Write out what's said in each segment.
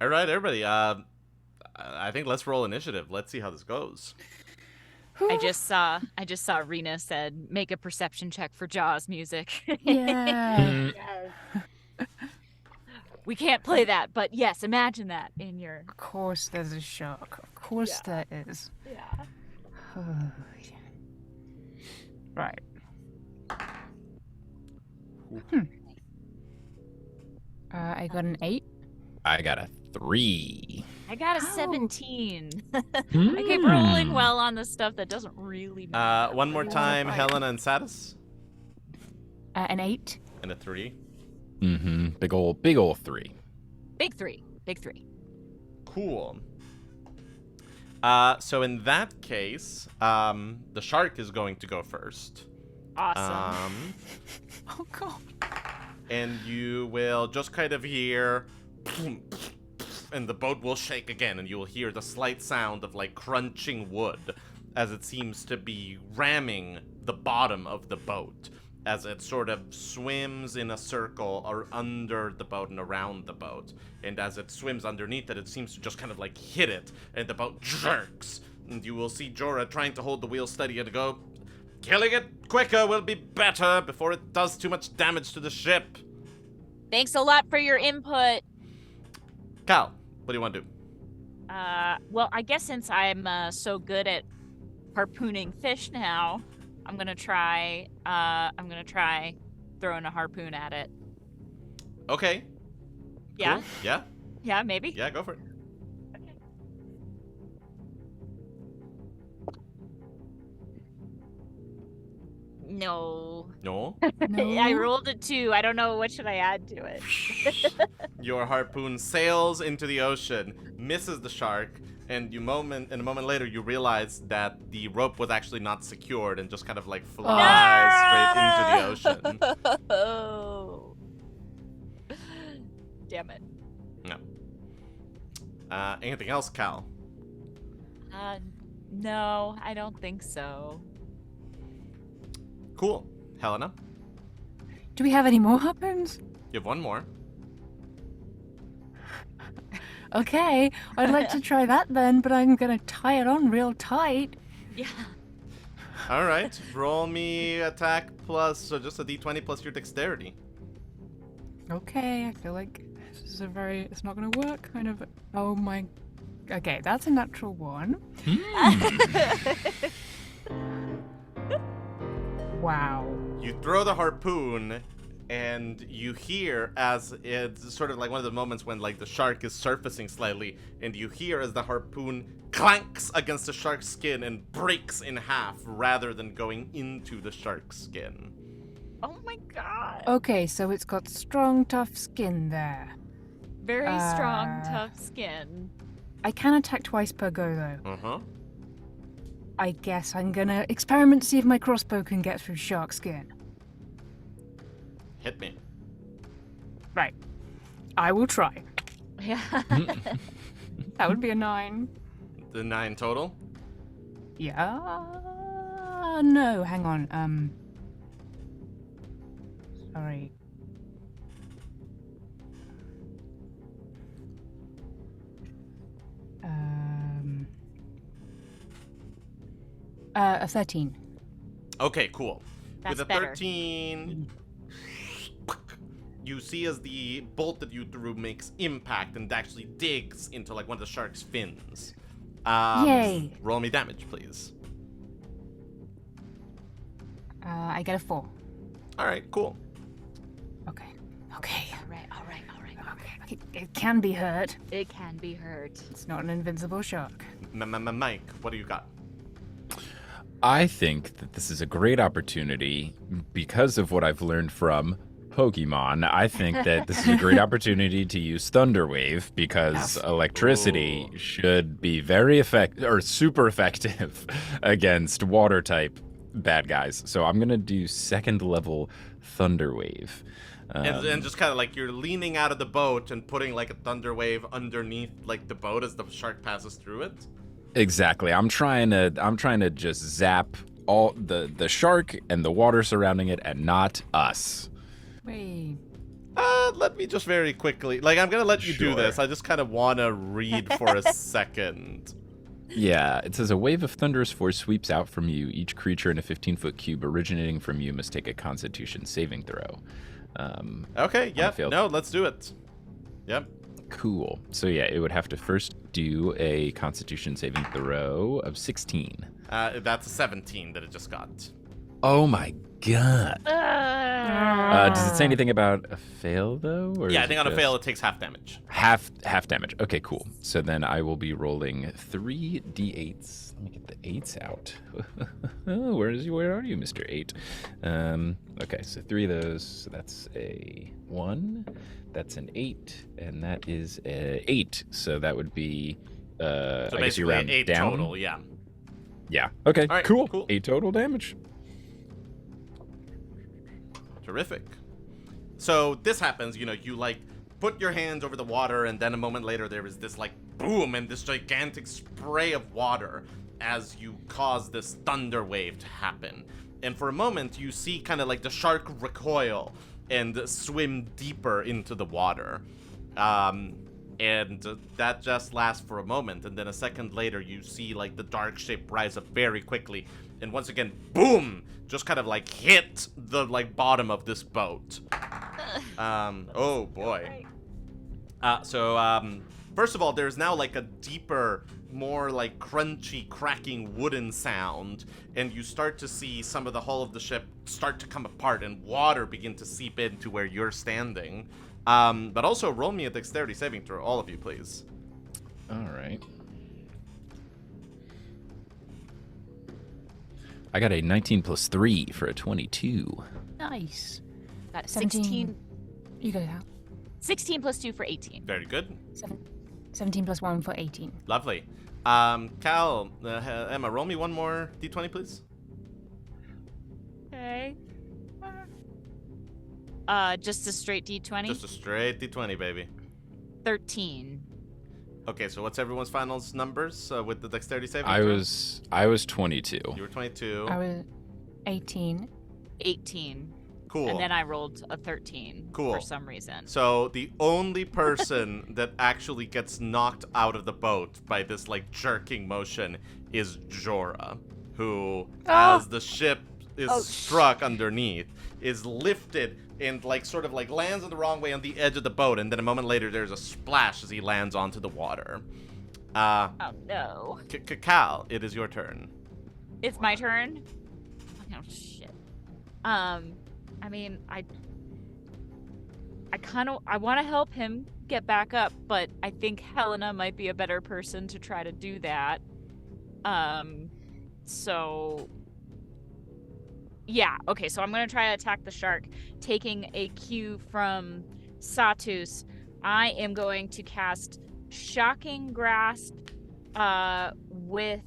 All right, everybody. I think let's roll initiative. Let's see how this goes. I just saw Rena said make a perception check for Jaws music. Yeah. Yes. We can't play that, but yes, imagine that in your Of course there's a shark. Of course there is. Yeah. Oh, yeah. Right. I got an 8. I got a 3. I got a Ow. 17. I keep rolling well on the stuff that doesn't really matter. One more time, Right. Helena and Satus. An 8. And a 3. Mm-hmm. Big ol' 3. Big three. Cool. So in that case, the shark is going to go first. Awesome. Oh god. And you will just kind of hear, and the boat will shake again, and you will hear the slight sound of like crunching wood as it seems to be ramming the bottom of the boat as it sort of swims in a circle or under the boat and around the boat. And as it swims underneath it, it seems to just kind of like hit it, and the boat jerks. And you will see Jorah trying to hold the wheel steady and go, "Killing it quicker will be better before it does too much damage to the ship." Thanks a lot for your input. Cal, what do you want to do? Well, I guess since I'm so good at harpooning fish now, I'm gonna try throwing a harpoon at it. Okay. Yeah, Cool. Yeah? yeah, maybe. Yeah, go for it. No. No. No. I rolled a 2. I don't know, what should I add to it? Your harpoon sails into the ocean, misses the shark, and a moment later you realize that the rope was actually not secured and just kind of like flies straight into the ocean. Oh. Damn it. No. Anything else, Cal? No, I don't think so. Cool. Helena, Do we have any more harpoons? you have one more. Okay, I'd like to try that then, but I'm gonna tie it on real tight. Yeah. All right. Roll me attack plus, so just a d20 plus your dexterity. Okay, I feel like this is it's not gonna work, kind of. Oh my. Okay, that's a natural 1. Wow. You throw the harpoon, and you hear as it's sort of like one of the moments when like the shark is surfacing slightly, and you hear as the harpoon clanks against the shark's skin and breaks in half rather than going into the shark's skin. Oh my god. Okay, so it's got strong, tough skin there. Very strong, tough skin. I can attack twice per go, though. Uh-huh. I guess I'm gonna experiment to see if my crossbow can get through shark skin. Hit me. Right. I will try. Yeah. That would be a 9. The 9 total. Yeah. No, hang on. Sorry. A 13. Okay, cool. That's With a better. 13, you see as the bolt that you threw makes impact and actually digs into like one of the shark's fins. Yay. Roll me damage, please. I get a 4. All right, cool. Okay. All right. Okay. It can be hurt. It can be hurt. It's not an invincible shark. Mike, what do you got? I think that this is a great opportunity because of what I've learned from Pokemon. I think that this is a great opportunity to use Thunderwave because electricity should be very super effective against water type bad guys. So I'm gonna do 2nd level Thunderwave. And just kind of like you're leaning out of the boat and putting like a thunder wave underneath like the boat as the shark passes through it. Exactly. I'm trying to just zap all the shark and the water surrounding it and not us. Wait. let me just very quickly. Like, I'm gonna let you do Sure. this. I just kind of want to read for a second. Yeah, it says a wave of thunderous force sweeps out from you. Each creature in a 15-foot cube originating from you must take a Constitution saving throw. Okay, yep. failed. No, let's do it. Yep. Cool. So yeah, it would have to first do a Constitution saving throw of 16. That's a 17 that it just got. Oh my god. Does it say anything about a fail though? Or Yeah, I is think it on a just fail it takes half damage. half damage. Okay, cool. So then I will be rolling 3 d8s. Let me get the 8s out. Oh, where are you, Mr. 8? Okay, so 3 of those. So that's a 1. That's an 8, and that is a 8. So that would be So I guess you basically round 8 down. total, yeah. Yeah. Okay. All right, cool. cool. 8 total damage. Terrific. So this happens, you like put your hands over the water, and then a moment later there is this like boom and this gigantic spray of water as you cause this thunder wave to happen. And for a moment you see kind of like the shark recoil and swim deeper into the water. And that just lasts for a moment, and then a second later you see like the dark shape rise up very quickly, and once again, boom, just kind of like hit the like bottom of this boat. Oh boy. So first of all, there's now like a deeper, more like crunchy, cracking wooden sound, and you start to see some of the hull of the ship start to come apart and water begin to seep into where you're standing. But also roll me a dexterity saving throw, all of you, please. All right. I got a 19 plus 3 for a 22. Nice. Got 17. 16, You go, Hal. 16 plus 2 for 18. Very good. 17 plus 1 for 18. Lovely. Cal, Emma, roll me one more d20, please. Okay. Just a straight D20. Just a straight d20, baby. 13. Okay, so what's everyone's final numbers with the dexterity saving I throw? was 22. You were 22. I was 18. 18. Cool. And then I rolled a 13 Cool. for some reason. So the only person that actually gets knocked out of the boat by this like jerking motion is Jorah, who, as the ship is struck underneath, is lifted and like sort of like lands in the wrong way on the edge of the boat, and then a moment later there's a splash as he lands onto the water. Oh no. Cal, it is your turn. It's my turn? Oh shit. I mean, I want to help him get back up, but I think Helena might be a better person to try to do that. So yeah, okay, so I'm going to try to attack the shark. Taking a cue from Satus, I am going to cast Shocking Grasp with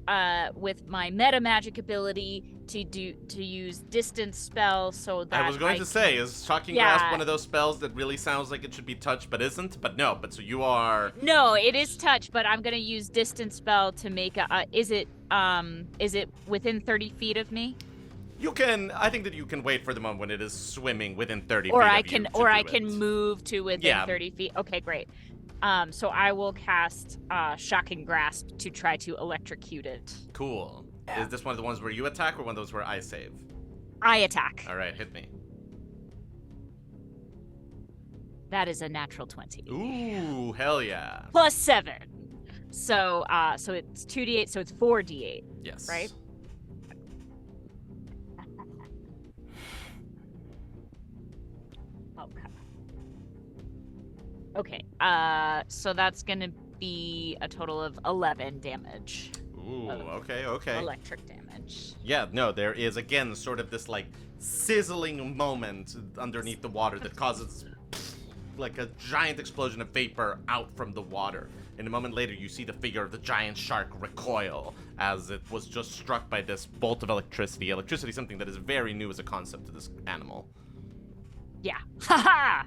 my meta magic ability to use distance spell, so that I was going to say, is Shocking Grasp one of those spells that really sounds like it should be touched but isn't? But no, so you are... No, it is touch, but I'm going to use distance spell to make a... Is it within 30 feet of me? I think that you can wait for the moment when it is swimming within 30 feet Or of I you can, to or do I can it. move to within 30 feet. Okay, great. So I will cast Shocking Grasp to try to electrocute it. Cool. Is this one of the ones where you attack or one of those where I save? I attack. All right, hit me. That is a natural 20. Ooh, hell yeah. Plus 7. So it's 2d8, so it's 4d8. Yes. Right? Okay. So that's gonna be a total of 11 damage. Ooh, okay. Electric damage. Yeah, no, there is, again, sort of this, like, sizzling moment underneath the water that causes, like, a giant explosion of vapor out from the water. And a moment later, you see the figure of the giant shark recoil as it was just struck by this bolt of electricity. Electricity is something that is very new as a concept to this animal. Yeah. Haha!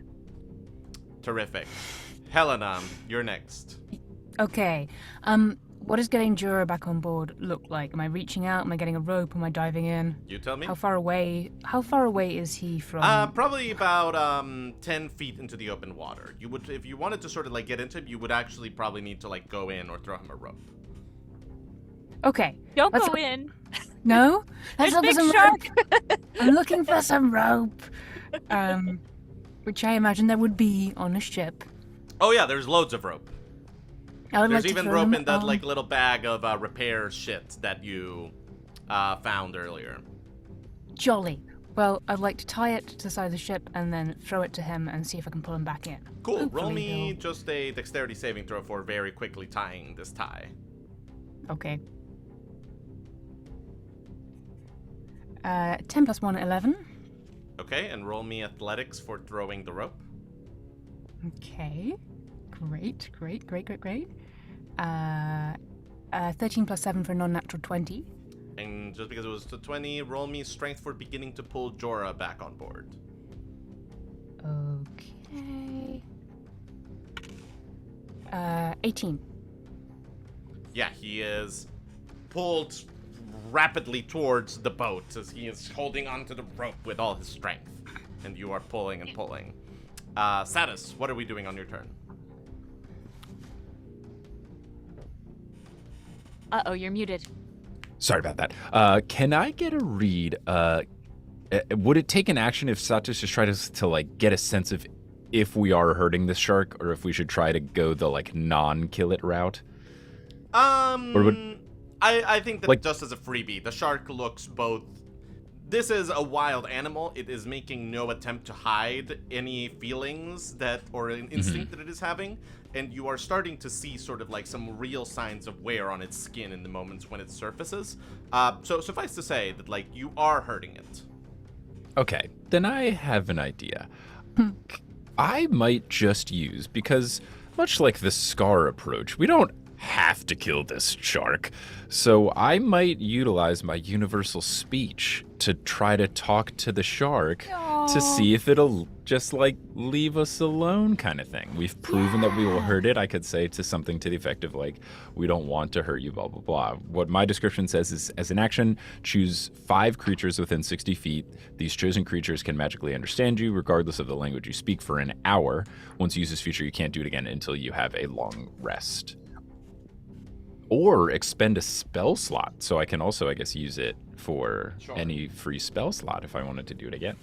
Terrific. Helena, you're next. Okay. what does getting Jura back on board look like? Am I reaching out? Am I getting a rope? Am I diving in? You tell me. How far away is he from? Probably about 10 feet into the open water. You would, if you wanted to sort of like get into him, you would actually probably need to like go in or throw him a rope. Okay. Don't let's- go in. No? There's Let's look big for some shark. rope. I'm looking for some rope. Which I imagine there would be on a ship. Oh yeah, there's loads of rope. I would There's like to even throw rope them in that on- like little bag of repair shit that you found earlier. Jolly. Well, I'd like to tie it to the side of the ship and then throw it to him and see if I can pull him back in. Cool. Roll Hopefully me he'll- just a dexterity saving throw for very quickly tying this tie. Okay. 10 plus 1, 11. Okay, and roll me athletics for throwing the rope. Okay. Great. 13 plus 7 for a non-natural 20. And just because it was to 20, roll me strength for beginning to pull Jorah back on board. Okay. 18. Yeah, he is pulled rapidly towards the boat as he is holding onto the rope with all his strength. And you are pulling and pulling. Satus, what are we doing on your turn? Uh-oh, you're muted. Sorry about that. Can I get a read? Would it take an action if Satus just tried to like get a sense of if we are hurting this shark, or if we should try to go the like non-kill it route? Or would I think that like- just as a freebie, the shark looks both. This is a wild animal. It is making no attempt to hide any feelings that or an instinct that it is having, and you are starting to see sort of like some real signs of wear on its skin in the moments when it surfaces. So suffice to say that like you are hurting it. Okay, then I have an idea. I might just use, because much like the Scar approach, we don't have to kill this shark. So I might utilize my universal speech to try to talk to the shark to see if it'll just like leave us alone kind of thing. We've proven that we will hurt it. I could say to something to the effect of like, we don't want to hurt you, blah, blah, blah. What my description says is, as an action, choose 5 creatures within 60 feet. These chosen creatures can magically understand you regardless of the language you speak for an hour. Once you use this feature, you can't do it again until you have a long rest. Or expend a spell slot, so I can also, I guess, use it for any free spell slot if I wanted to do it again.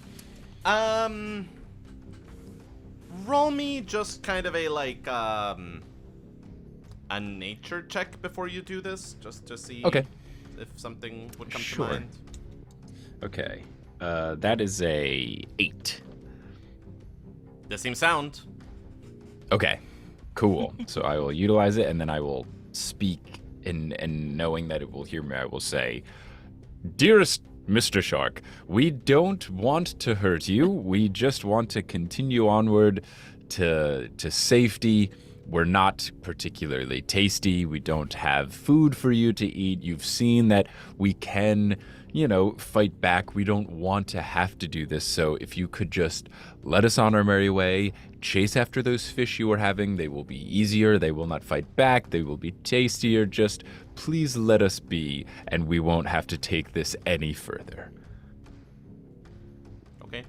Roll me just kind of a like a nature check before you do this, just to see if something would come to mind. Okay, that is a 8. This seems sound. Okay, cool. So I will utilize it, and then I will speak, and knowing that it will hear me, I will say, "Dearest Mr. Shark, we don't want to hurt you. We just want to continue onward to safety. We're not particularly tasty. We don't have food for you to eat. You've seen that we can, fight back. We don't want to have to do this. So if you could just let us on our merry way, chase after those fish you were having. They will be easier. They will not fight back. They will be tastier. Just please let us be, and we won't have to take this any further." Okay.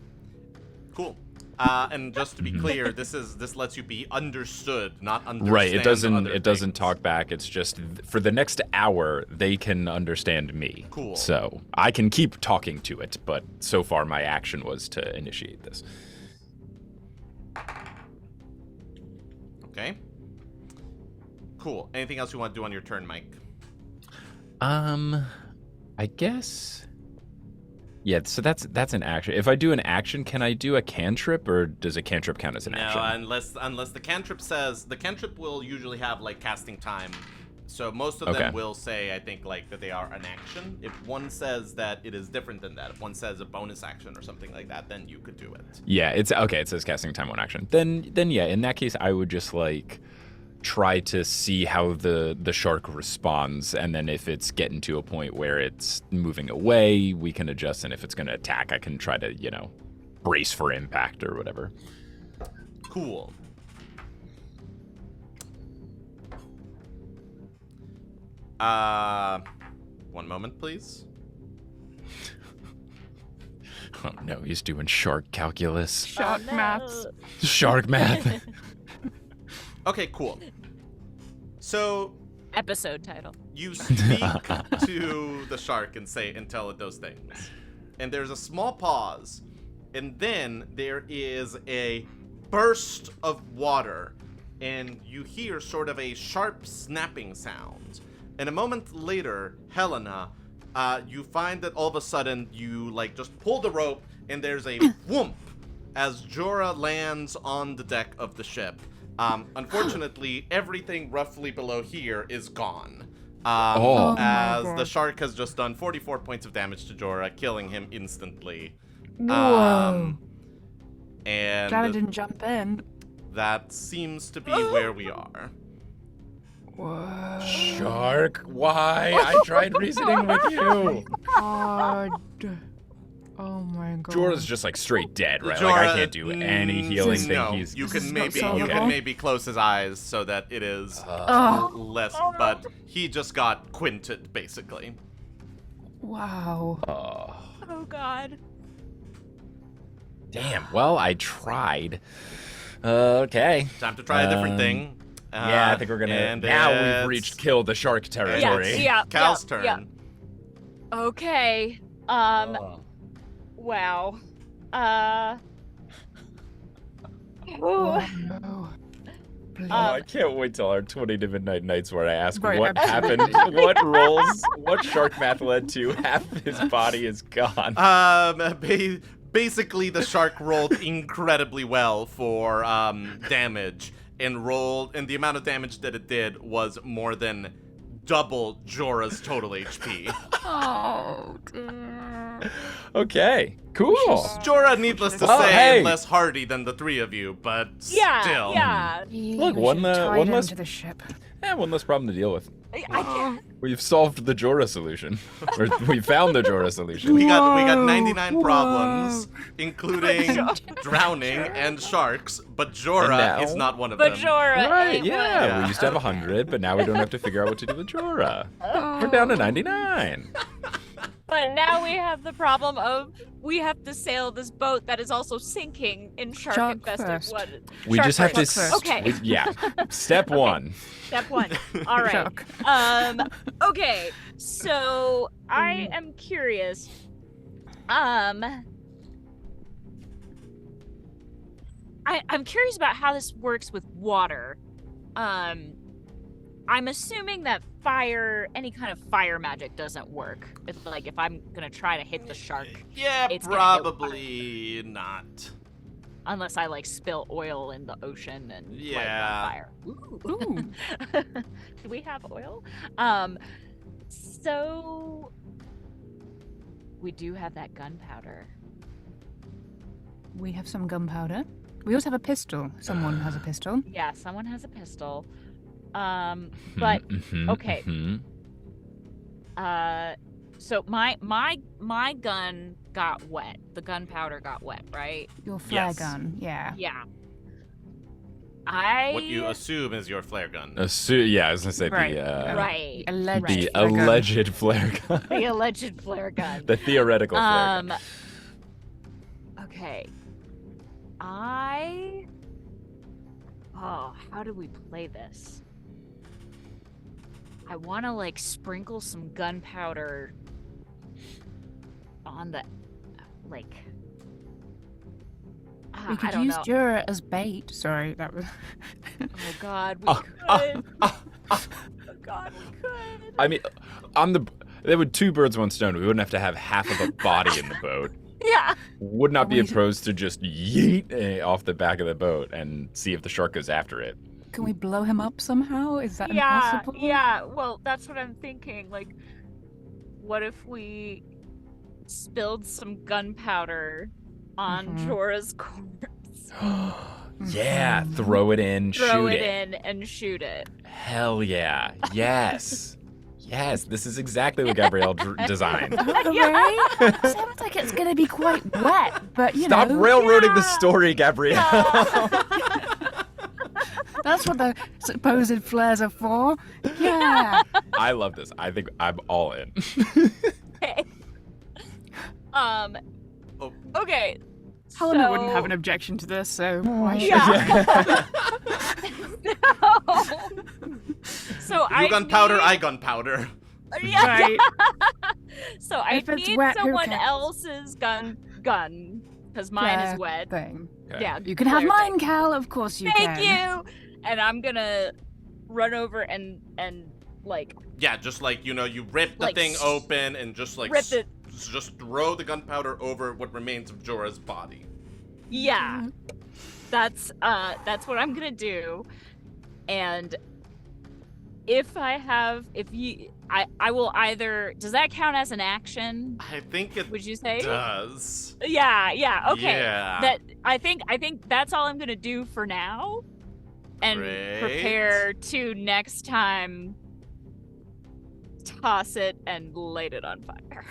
Cool. And just to be clear, this lets you be understood, not understand. Right. It other doesn't things. talk back. It's just for the next hour they can understand me. Cool. So I can keep talking to it, but so far my action was to initiate this. Okay. Cool. Anything else you want to do on your turn, Mike? I guess. Yeah, so that's an action. If I do an action, can I do a cantrip, or does a cantrip count as an action? No, unless the cantrip says the cantrip will usually have like casting time. So most of Okay. them will say, I think, like that they are an action. If one says that it is different than that, if one says a bonus action or something like that, then you could do it. Yeah, it's okay. It says casting time 1 action. Then yeah, in that case, I would just like try to see how the shark responds, and then if it's getting to a point where it's moving away, we can adjust, and if it's going to attack, I can try to brace for impact or whatever. Cool. One moment, please. Oh no, he's doing shark calculus. Shark no. maths. Shark math. Okay, cool. So Episode title. you speak to the shark and tell it those things. And there's a small pause. And then there is a burst of water. And you hear sort of a sharp snapping sound. And a moment later, Helena, you find that all of a sudden you like just pull the rope and there's a whoomp as Jorah lands on the deck of the ship. Unfortunately, everything roughly below here is gone. Oh. As my the God. shark has just done 44 points of damage to Jorah, killing him instantly. Whoa. And Glad I didn't jump in. that seems to be where we are. Whoa. Shark, why? I tried reasoning with you. God. Oh my god. Jorah's just like straight dead, right? Like I can't do any healing thing. No, He's you This can is not maybe solvable. close his eyes so that it is Oh. less, but he just got quinted basically. Wow. Oh God. Damn. Well, I tried. Okay. Time to try a different thing. Yeah, I think we're gonna. and Now it's we've reached kill the shark territory. Yeah. Cal's turn. yeah. Okay. Oh. Wow. Oh no. Please. I can't wait till our 20 to midnight nights where I ask Right, what absolutely. happened, what rolls, what shark math led to. Half his body is gone. Basically, the shark rolled incredibly well for damage, and the amount of damage that it did was more than double Jorah's total HP. Oh, dear. Okay, cool. Jorah, needless to Oh, say, hey. less hardy than the three of you, but Yeah. still. Yeah. Look, We one, should've tied one him less- to the ship. One less problem to deal with. I can't. We've solved the Jorah solution. Or we found the Jorah solution. We got Whoa, 99 whoa. problems, including drowning and sharks, but Jorah And now- is not one of But them. Jorah. Right, ain't yeah. Yeah. We used to have 100, but now we don't have to figure out what to do with Jorah. We're down to 99. But now we have the problem of we have to sail this boat that is also sinking in Shark shark-infested first. water. We Shark just have to. first. Okay. Yeah. Step one. Step one. All right. Shark. Okay. So I am curious. I'm curious about how this works with water. I'm assuming that any kind of fire magic doesn't work. It's like if I'm gonna try to hit the shark, Yeah, It's gonna get probably not. unless I like spill oil in the ocean and light it Yeah. on fire. Ooh. Ooh. Do we have oil? So we do have that gunpowder. We have some gunpowder. We also have a pistol. Someone has a pistol. Yeah, someone has a pistol. But okay. So my gun got wet. The gunpowder got wet, right? Your flare Yes. gun. Yeah. Yeah. What you assume is your flare gun. Yeah, I was gonna say Right. Right. Alleged the flare gun. alleged flare gun. The alleged flare gun. The theoretical flare gun. Okay. How do we play this? I want to like sprinkle some gunpowder on the like. We I could don't use know. Jorah as bait. Sorry, that was. Oh God, we could. Oh God, we could. I mean, there were two birds, one stone. We wouldn't have to have half of a body in the boat. Yeah. Would not be We- opposed to just yeet off the back of the boat and see if the shark goes after it. Can we blow him up somehow? Is that Yeah. impossible? Yeah. Well, that's what I'm thinking. Like, what if we spilled some gunpowder on Mhm. Jorah's corpse? Yeah, throw it in, Throw shoot it in and shoot it. Hell yeah. Yes. Yes, this is exactly what Gabriel designed. Hooray! Sounds like it's gonna be quite wet, but you Stop know. railroading the Yeah. story, Gabriel. That's what the supposed flares are for. Yeah. I love this. I think I'm all in. Okay. Oh. Okay. Helena so... wouldn't have an objection to this, so why should Yeah. No. So You gunpowder, I gunpowder. Yeah. Right. So I If it's need wet, who someone cares? else's gun, because mine is wet. Thing. Okay. Yeah. You can have Claire mine, thing. Cal. Of course you Thank can. you. And I'm gonna run over and like Yeah, just like, you rip the Like, thing open and just like rip it. just throw the gunpowder over what remains of Jorah's body. Yeah. That's what I'm gonna do. And I will either, does that count as an action? I think it Would you say? does. Yeah, okay. Yeah. That I think that's all I'm gonna do for now. And Great. prepare to next time toss it and light it on fire.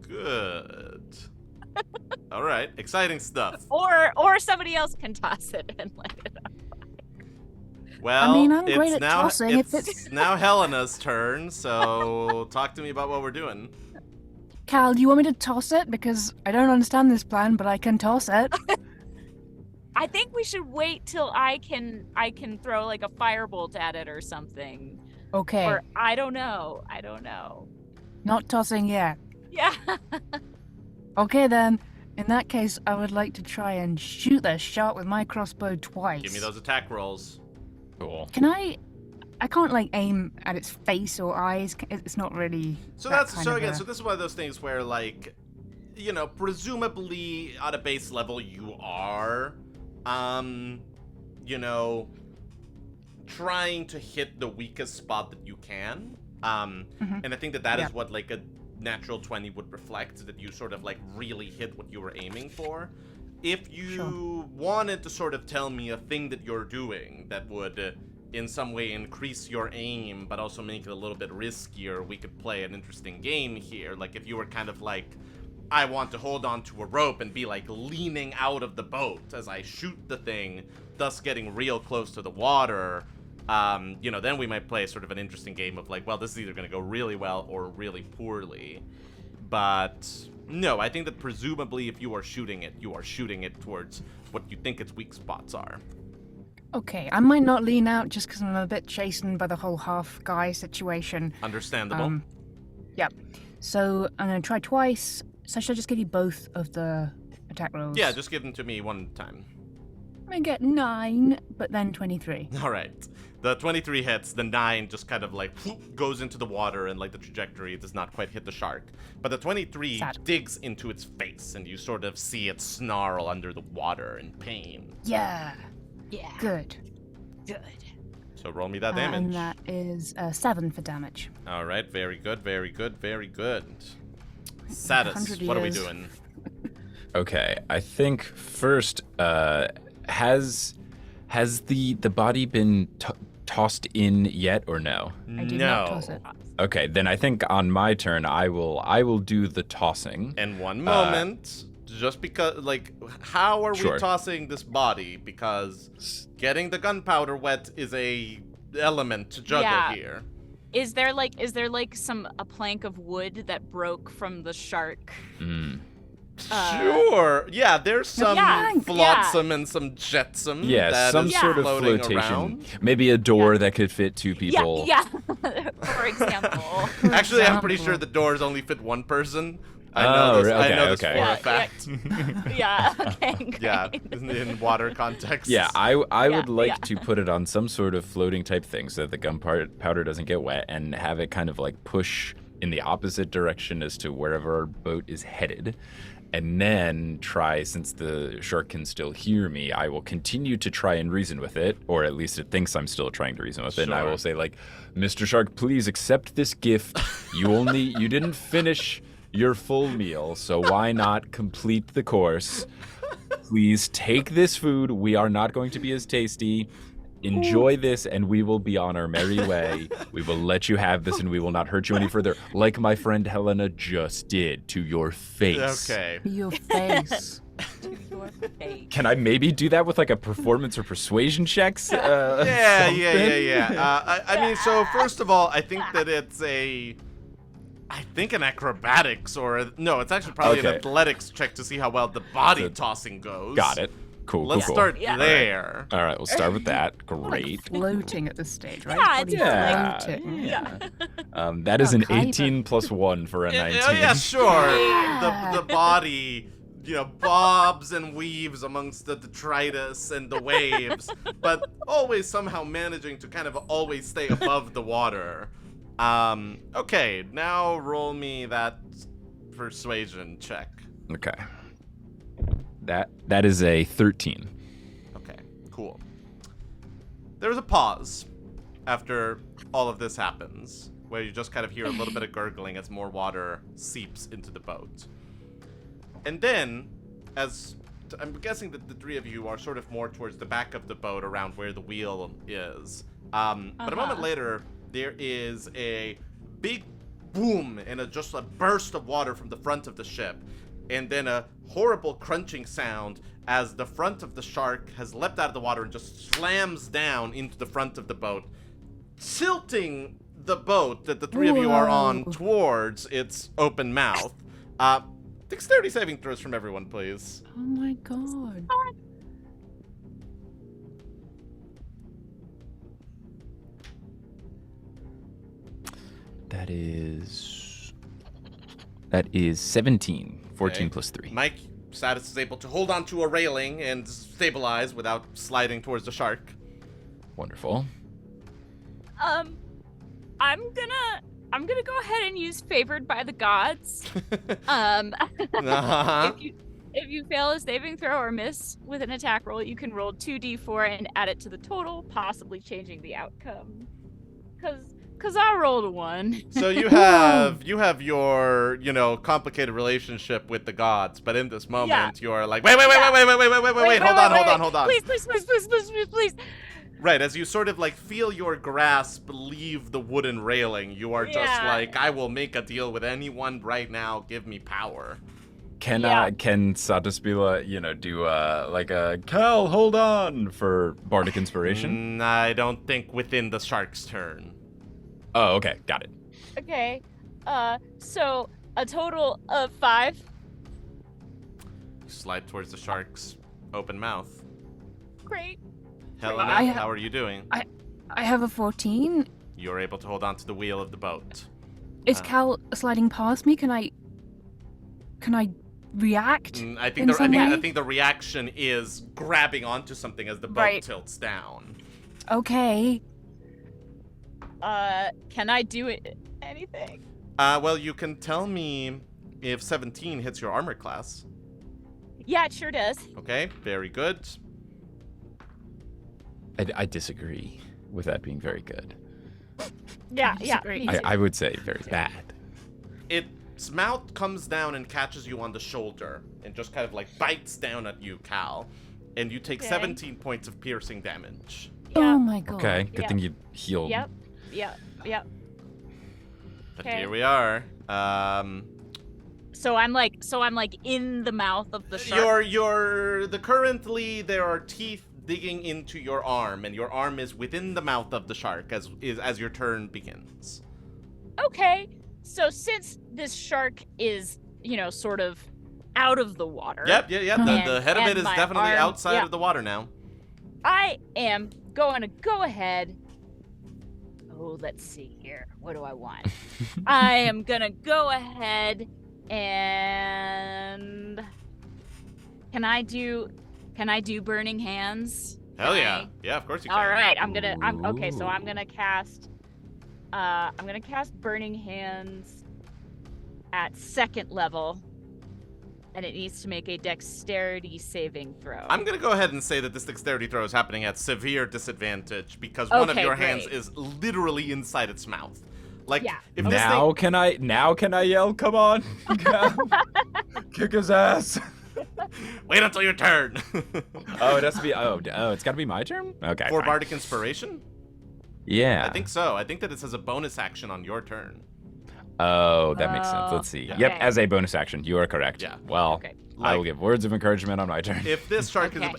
Good. All right, exciting stuff. Or somebody else can toss it and light it on. Well, I mean, I'm it's great at now tossing if it's now Helena's turn, so talk to me about what we're doing. Cal, do you want me to toss it? Because I don't understand this plan, but I can toss it. I think we should wait till I can throw like a firebolt at it or something. Okay. Or I don't know. Not tossing yet. Yeah. Okay then. In that case, I would like to try and shoot the shark with my crossbow twice. Give me those attack rolls. Cool. Can I can't like aim at its face or eyes. It's not really. So that that's kind so of again. a- So this is one of those things where, like, presumably at a base level you are, trying to hit the weakest spot that you can. And I think that is what like a natural 20 would reflect, that you sort of like really hit what you were aiming for. If you wanted to sort of tell me a thing that you're doing that would in some way increase your aim but also make it a little bit riskier, we could play an interesting game here. Like if you were kind of like, I want to hold on to a rope and be like leaning out of the boat as I shoot the thing, thus getting real close to the water, then we might play sort of an interesting game of like, well, this is either going to go really well or really poorly. But no, I think that presumably if you are shooting it towards what you think its weak spots are. Okay, I might not lean out just because I'm a bit chastened by the whole half guy situation. Understandable. Yep. So I'm gonna try twice. So should I just give you both of the attack rolls? Yeah, just give them to me one time. I'm gonna get 9, but then 23. All right. The 23 hits, the 9 just kind of like goes into the water and like the trajectory does not quite hit the shark. But the 23 Sad. digs into its face and you sort of see it snarl under the water in pain. Yeah. Yeah. Good. So roll me that damage. And that is 7 for damage. All right, very good, very good, very good. Satus, 100 what are we years. doing? Okay, I think first, has the body been tossed in yet or no? I did not toss it. Okay, then I think on my turn I will do the tossing. And one moment, just because, like, how are we Sure. tossing this body? Because getting the gunpowder wet is a element to juggle Yeah. here. Is there like a plank of wood that broke from the shark? Mm. Sure. Yeah, there's some Yeah, flotsam and some jetsam. Yeah, that some is sort of floating flotation. around. Maybe a door that could fit 2 people. Yeah. For example. Actually, I'm pretty example. sure the doors only fit one person. I Oh, know this. okay, I know this okay. for Yeah, a fact. Yeah. Okay. Great. Yeah, in water context. Yeah, I Yeah, would like yeah. to put it on some sort of floating type thing so that the gunpowder doesn't get wet and have it kind of like push in the opposite direction as to wherever our boat is headed. And then try, since the shark can still hear me, I will continue to try and reason with it, or at least it thinks I'm still trying to reason with it. And I Sure. will say like, Mr. Shark, please accept this gift. You didn't finish your full meal, so why not complete the course? Please take this food. We are not going to be as tasty. Enjoy this, and we will be on our merry way. We will let you have this, and we will not hurt you any further, like my friend Helena just did to your face. Okay. Your face. to your face. Can I maybe do that with like a performance or persuasion checks? Yeah. something? I mean, so first of all, I think that it's an acrobatics no, it's actually probably an Okay. athletics check to see how well the body So- tossing goes. Got it. Cool. Let's cool. start Yeah. there. All right, we'll start with that. Like Great. floating at this stage, right? Yeah, Body's it's Yeah. floating. Yeah. That is Oh, an kind of. 18 plus 1 for a 19. Oh yeah, sure. Yeah. The body, bobs and weaves amongst the detritus and the waves, but always somehow managing to kind of always stay above the water. Okay, now roll me that persuasion check. Okay. That is a 13. Okay, cool. There's a pause after all of this happens, where you just kind of hear a little bit of gurgling as more water seeps into the boat. And then, I'm guessing that the three of you are sort of more towards the back of the boat around where the wheel is. But a moment later, there is a big boom and just a burst of water from the front of the ship. And then a horrible crunching sound as the front of the shark has leapt out of the water and just slams down into the front of the boat, tilting the boat that the three of you are on Whoa. towards its open mouth. Dexterity saving throws from everyone, please. Oh my god. That is 17. 14 Okay. plus 3. Mike, Satus is able to hold onto a railing and stabilize without sliding towards the shark. Wonderful. I'm gonna go ahead and use favored by the gods. Uh-huh. If you fail a saving throw or miss with an attack roll, you can roll 2d4 and add it to the total, possibly changing the outcome. Cause I rolled a 1. So you have your complicated relationship with the gods, but in this moment you're like, wait, hold on. Please. Right, as you sort of like feel your grasp leave the wooden railing, you are just Yeah. like, I will make a deal with anyone right now. Give me power. Can Yeah. can Satus be like, do like a Cal, hold on for bardic inspiration? I don't think within the shark's turn. Oh, okay, got it. Okay. So a total of 5. Slide towards the shark's open mouth. Great. Helena, I- how are you doing? I have a 14. You're able to hold on to the wheel of the boat. Is Ah. Cal sliding past me? Can I react? I In think some way? I think the reaction is grabbing onto something as the boat Right. tilts down. Okay. Can I do anything? Well, you can tell me if 17 hits your armor class. Yeah, it sure does. Okay, very good. I disagree with that being very good. Yeah, disagree. me too. I would say very bad. Its mouth comes down and catches you on the shoulder and just kind of like bites down at you, Cal. And you take Okay. 17 points of piercing damage. Oh my god. Okay, good Yeah. thing you healed. Yep. But Okay. here we are. So I'm like in the mouth of the shark. Currently there are teeth digging into your arm, and your arm is within the mouth of the shark as your turn begins. Okay. So since this shark is, sort of out of the water. Yep. The head of it And is my definitely arm- outside yeah. of the water now. I am going to go ahead. Oh, let's see here. What do I want? I am going to go ahead and can I do burning hands? Hell Can yeah. I- Yeah, of course you can. All right, I'm okay, so I'm Ooh. going to cast burning hands at second level, and it needs to make a dexterity saving throw. I'm gonna go ahead and say that this dexterity throw is happening at severe disadvantage because one of Okay, your hands great. is literally inside its mouth. Like Yeah. if this Now thing, can I yell? Come on, kick his ass. wait until your turn. Oh, it has to be. Oh, it's got to be my turn. Okay. For fine. bardic inspiration? Yeah. I think so. I think that it says a bonus action on your turn. Oh, that makes sense. Oh, Let's see. yeah. Yep, Okay. as a bonus action, you are correct. Yeah. Well, Okay. I will give words of encouragement on my turn. If this shark Okay.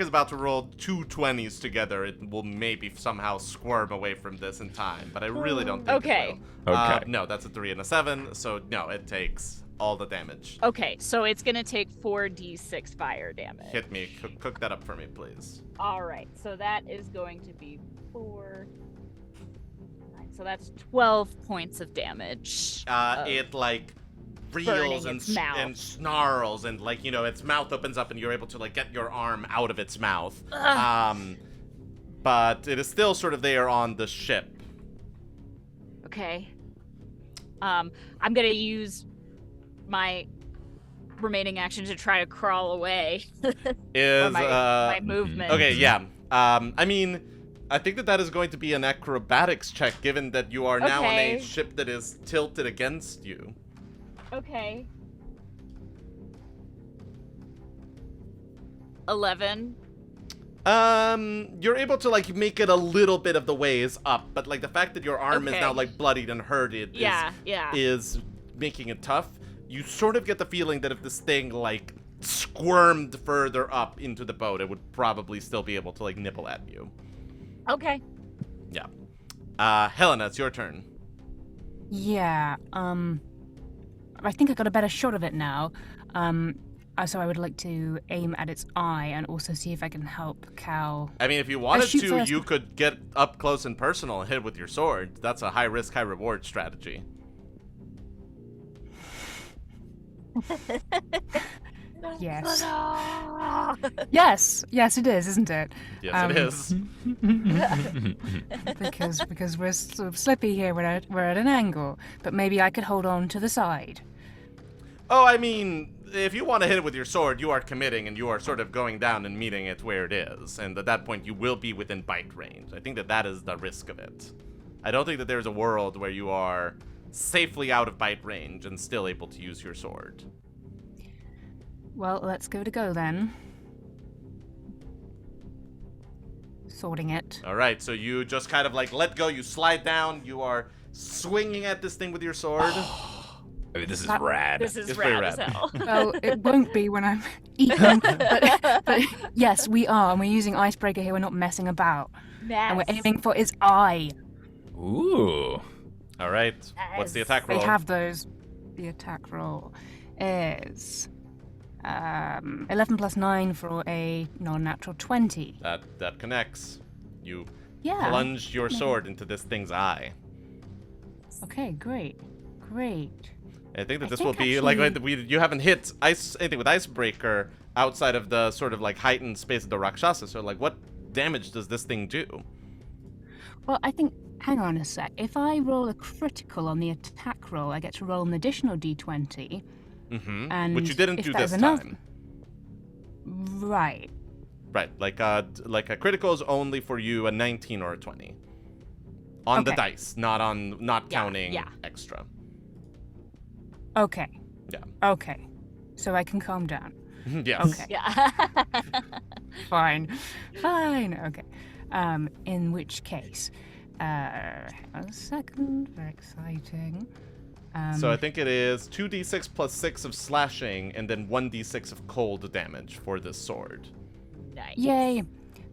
is about to roll two 20s together, it will maybe somehow squirm away from this in time. But I really don't think Okay. it will. Okay. No, that's a 3 and a 7. So no, it takes all the damage. Okay, so it's gonna take 4d6 fire damage. Hit me. Cook that up for me, please. All right, so that is going to be 4. So that's 12 points of damage. of- It like reels burning and, its mouth. and snarls and like its mouth opens up and you're able to like get your arm out of its mouth. But it is still sort of there on the ship. Okay. I'm gonna use my remaining action to try to crawl away. Is or my movement. okay, yeah. I mean, I think that is going to be an acrobatics check, given that you are now on a Okay. ship that is tilted against you. Okay. 11. You're able to like make it a little bit of the ways up, but like the fact that your arm is Okay. now like bloodied and hurted Yeah. is making it tough. You sort of get the feeling that if this thing like squirmed further up into the boat, it would probably still be able to like nibble at you. Okay. Yeah. Helena, it's your turn. Yeah, I think I got a better shot of it now. So I would like to aim at its eye and also see if I can help Cal. I mean, if you wanted shoot to, first. you could get up close and personal and hit with your sword. That's a high risk, high reward strategy. Yes. Yes, it is, isn't it? Yes, it is. Because we're sort of slippy here. We're at an angle, but maybe I could hold on to the side. Oh, I mean, if you want to hit it with your sword, you are committing and you are sort of going down and meeting it where it is. And at that point, you will be within bite range. I think that is the risk of it. I don't think that there's a world where you are safely out of bite range and still able to use your sword. Well, let's go then. Sorting it. All right, so you just kind of like let go, you slide down, you are swinging at this thing with your sword. I mean, this is That- rad. This is It's pretty rad as rad. hell. Well, it won't be when I'm eating. but yes, we are, and we're using icebreaker here. We're not messing about, and we're aiming for its eye. Ooh. All right, what's the attack They roll? have those. The attack roll is 11 plus 9 for a non-natural 20. That connects. You Yeah. plunged your sword into this thing's eye. Okay, great. I think that I this think will be like you haven't hit anything with icebreaker outside of the sort of like heightened space of the Rakshasa. So like, what damage does this thing do? Well, I think. Hang on a sec. If I roll a critical on the attack roll, I get to roll an additional d20. Mm-hmm. And Which you didn't if do that this is enough- time. Right. Right, like a critical is only for you a 19 or a 20 on the Okay. dice, not counting yeah. extra. Okay. Yeah. Okay. So I can calm down. Yes. Okay. Yeah. Fine. Okay. In which case, hang on a second. Very exciting. So I think it is 2d6 plus 6 of slashing, and then 1d6 of cold damage for this sword. Nice. Yay.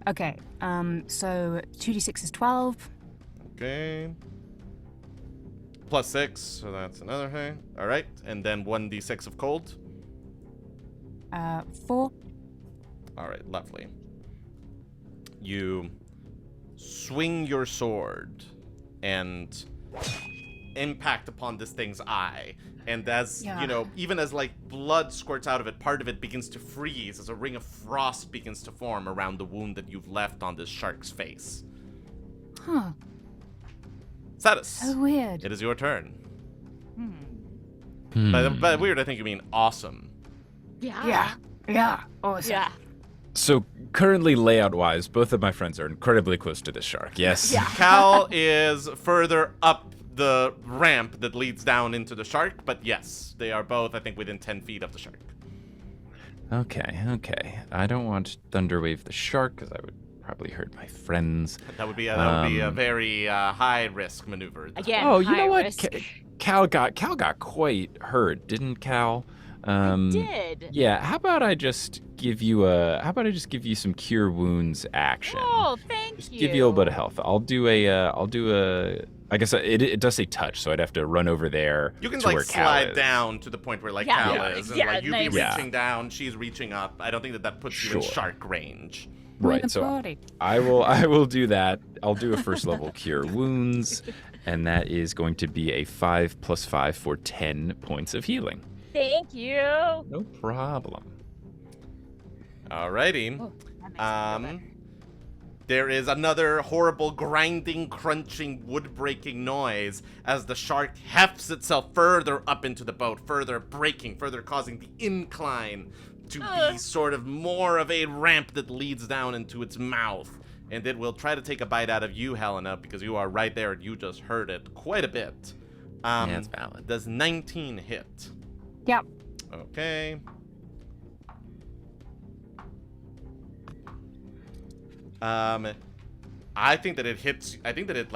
Okay. So 2d6 is 12. Okay. Plus 6, so that's another thing. All right, and then 1d6 of cold. 4. All right, lovely. You swing your sword and impact upon this thing's eye. And as, Yeah. even as like blood squirts out of it, part of it begins to freeze as a ring of frost begins to form around the wound that you've left on this shark's face. Huh. Satus, So weird. it is your turn. Hmm. By weird, I think you mean awesome. Yeah. Yeah. Awesome. Yeah. So currently, layout-wise, both of my friends are incredibly close to this shark. Yes. Yeah. Cal is further up the ramp that leads down into the shark, but yes, they are both, I think, within 10 feet of the shark. Okay. I don't want to Thunderwave the shark because I would probably hurt my friends. That would be a very high risk maneuver. Again. Oh, you high know what? risk. Cal got quite hurt, didn't Cal? did. Yeah, how about I just give you some cure wounds action? Oh, thank Just you. give you a little bit of health. I'll do a I guess it does say touch, so I'd have to run over there. You can to where Cal slide is. down to the point where Yeah. Cal Yeah. is, and Yeah, you nice. be Yeah. reaching down, she's reaching up. I don't think that puts you in Sure. shark range. We're in Right, the so party. I will do that. I'll do a first level cure wounds, and that is going to be a 5 + 5 for 10 points of healing. Thank you. No problem. Alrighty. Oh, that makes me feel better. There is another horrible grinding, crunching, wood-breaking noise as the shark hefts itself further up into the boat, further breaking, further causing the incline to be sort of more of a ramp that leads down into its mouth. And it will try to take a bite out of you, Helena, because you are right there and you just heard it quite a bit. Yeah, it's valid. Does 19 hit? Yep. Okay. I think that it hits. I think that it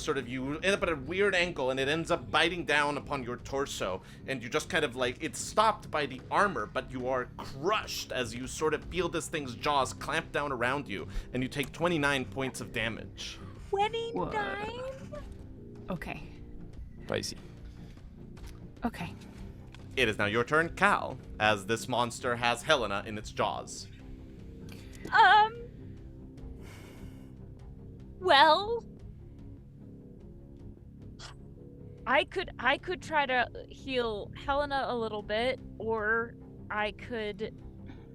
sort of you end up at a weird angle and it ends up biting down upon your torso, and you just kind of it's stopped by the armor, but you are crushed as you sort of feel this thing's jaws clamp down around you, and you take 29 points of damage. 29? Okay. Spicy. Okay. It is now your turn, Cal, as this monster has Helena in its jaws. Well, I could try to heal Helena a little bit, or I could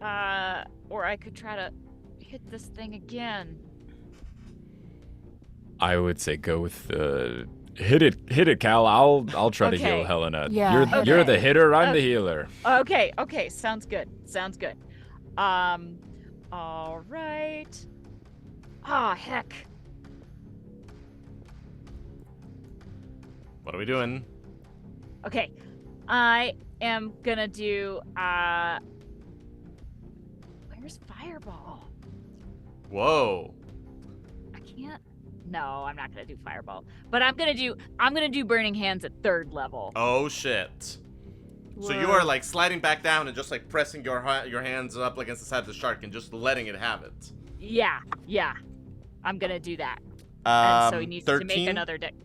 try to hit this thing again. I would say go with the hit it, Cal. I'll try to Okay. heal Helena. Yeah, You're okay. the hitter. I'm the Okay. healer. Okay, sounds good. All right. Ah, heck. What are we doing? Okay, I am gonna do, where's Fireball? Whoa. I can't, no, I'm not gonna do Fireball, but I'm gonna do Burning Hands at 3rd level. Oh shit. So you Whoa. are sliding back down and just pressing your hands up against the side of the shark and just letting it have it. Yeah, I'm gonna do that. And so he needs 13? to make another deck.